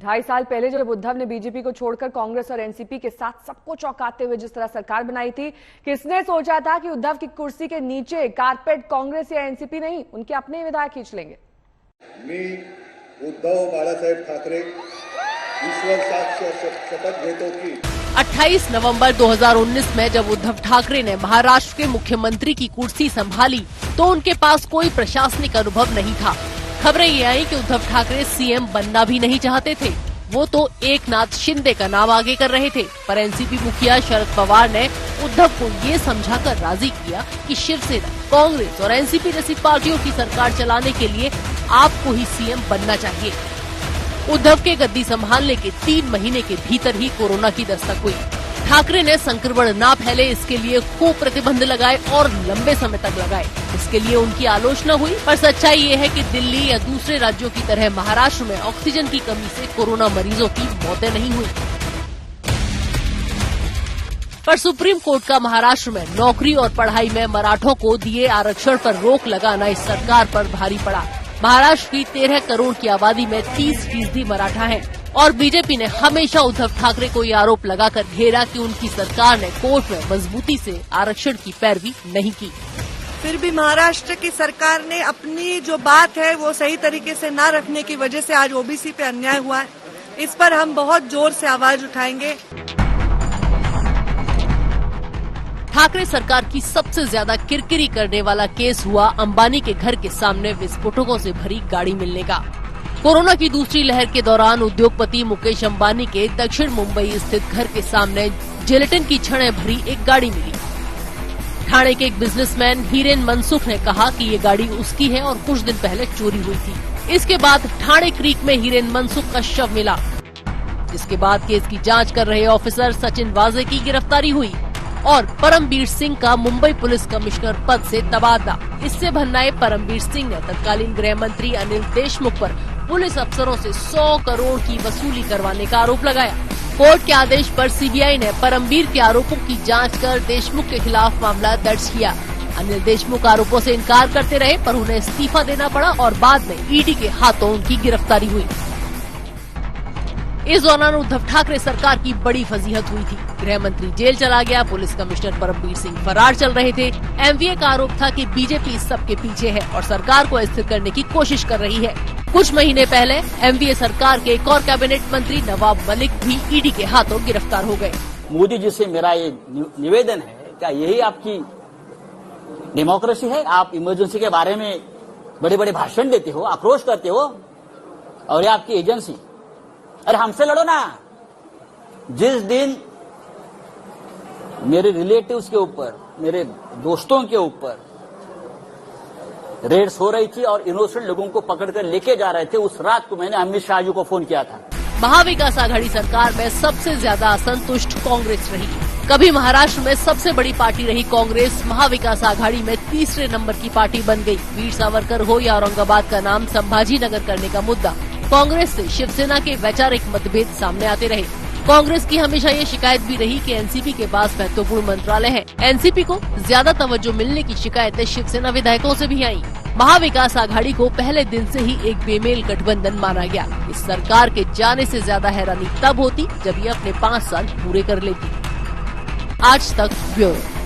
2.5 साल पहले जब उद्धव ने बीजेपी को छोड़कर कांग्रेस और एनसीपी के साथ सबको चौंकाते हुए जिस तरह सरकार बनाई थी, किसने सोचा था कि उद्धव की कुर्सी के नीचे कारपेट कांग्रेस या एनसीपी नहीं, उनके अपने ही विधायक खींच लेंगे। मी उद्धव बाळासाहेब ठाकरे ईश्वर साक्ष शपथ घेतो की 28 नवंबर 2019 में जब उद्धव ठाकरे ने महाराष्ट्र के मुख्यमंत्री की कुर्सी संभाली तो उनके पास कोई प्रशासनिक अनुभव नहीं था। खबरें ये आई कि उद्धव ठाकरे सीएम बनना भी नहीं चाहते थे। वो तो एकनाथ शिंदे का नाम आगे कर रहे थे, पर एनसीपी मुखिया शरद पवार ने उद्धव को ये समझाकर राजी किया कि शिवसेना, कांग्रेस और एनसीपी जैसी पार्टियों की सरकार चलाने के लिए आपको ही सीएम बनना चाहिए। उद्धव के गद्दी संभालने के 3 महीने के भीतर ही कोरोना की दस्तक हुई। ठाकरे ने संक्रमण न फैले इसके लिए खूब प्रतिबंध लगाए और लंबे समय तक लगाए। इसके लिए उनकी आलोचना हुई, पर सच्चाई ये है कि दिल्ली या दूसरे राज्यों की तरह महाराष्ट्र में ऑक्सीजन की कमी से कोरोना मरीजों की मौतें नहीं हुई। पर सुप्रीम कोर्ट का महाराष्ट्र में नौकरी और पढ़ाई में मराठों को दिए आरक्षण पर रोक लगाना इस सरकार पर भारी पड़ा। महाराष्ट्र की 13 करोड़ की आबादी में 30% मराठा हैं और बीजेपी ने हमेशा उद्धव ठाकरे को ये आरोप लगाकर घेरा कि उनकी सरकार ने कोर्ट में मजबूती से आरक्षण की पैरवी नहीं की। फिर भी महाराष्ट्र की सरकार ने अपनी जो बात है वो सही तरीके से न रखने की वजह से आज ओबीसी पे अन्याय हुआ है। इस पर हम बहुत जोर से आवाज उठाएंगे। ठाकरे सरकार की सबसे ज्यादा किरकिरी करने वाला केस हुआ अंबानी के घर के सामने विस्फोटकों से भरी गाड़ी मिलने का। कोरोना की दूसरी लहर के दौरान उद्योगपति मुकेश अंबानी के दक्षिण मुंबई स्थित घर के सामने जिलेटिन की छड़ें भरी एक गाड़ी मिली। ठाणे के एक बिजनेसमैन हीरेन मनसुख ने कहा कि ये गाड़ी उसकी है और कुछ दिन पहले चोरी हुई थी। इसके बाद ठाणे क्रीक में हीरेन मनसुख का शव मिला, जिसके बाद केस की जांच कर रहे ऑफिसर सचिन वाजे की गिरफ्तारी हुई और परमबीर सिंह का मुंबई पुलिस कमिश्नर पद से तबादला। इससे भन्नाए परमबीर सिंह ने तत्कालीन गृह मंत्री अनिल देशमुख पर पुलिस अफसरों से 100 करोड़ की वसूली करवाने का आरोप लगाया। कोर्ट के आदेश पर सीबीआई ने परमबीर के आरोपों की जांच कर देशमुख के खिलाफ मामला दर्ज किया। अनिल देशमुख आरोपों से इनकार करते रहे, पर उन्हें इस्तीफा देना पड़ा और बाद में ईडी के हाथों उनकी गिरफ्तारी हुई। इस दौरान उद्धव ठाकरे सरकार की बड़ी फजीहत हुई थी। गृह मंत्री जेल चला गया, पुलिस कमिश्नर परमबीर सिंह फरार चल रहे थे। एमवीए का आरोप था कि बीजेपी इस सब के पीछे है और सरकार को अस्थिर करने की कोशिश कर रही है। कुछ महीने पहले एमवीए सरकार के एक और कैबिनेट मंत्री नवाब मलिक भी ईडी के हाथों गिरफ्तार हो गए। मोदी जी से मेरा ये निवेदन है, क्या यही आपकी डेमोक्रेसी है? आप इमरजेंसी के बारे में बड़े बड़े भाषण देते हो, आक्रोश करते हो, और ये आपकी एजेंसी। अरे हमसे लड़ो ना। जिस दिन मेरे रिलेटिव्स के ऊपर, मेरे दोस्तों के ऊपर रेड्स हो रही थी और इनोसेंट लोगों को पकड़कर लेके जा रहे थे, उस रात को मैंने अमित शाह जी को फोन किया था। महाविकास आघाड़ी सरकार में सबसे ज्यादा असंतुष्ट कांग्रेस रही। कभी महाराष्ट्र में सबसे बड़ी पार्टी रही कांग्रेस, महाविकास आघाड़ी में तीसरे नंबर की पार्टी बन गई। वीर सावरकर हो या औरंगाबाद का नाम संभाजी नगर करने का मुद्दा, कांग्रेस से शिवसेना के वैचारिक मतभेद सामने आते रहे। कांग्रेस की हमेशा ये शिकायत भी रही कि एनसीपी के पास महत्वपूर्ण मंत्रालय है। एनसीपी को ज्यादा तवज्जो मिलने की शिकायतें शिवसेना विधायकों से भी आई। महाविकास आघाड़ी को पहले दिन से ही एक बेमेल गठबंधन माना गया। इस सरकार के जाने से ज्यादा हैरानी तब होती जब ये अपने 5 साल पूरे कर लेती। आज तक ब्यूरो।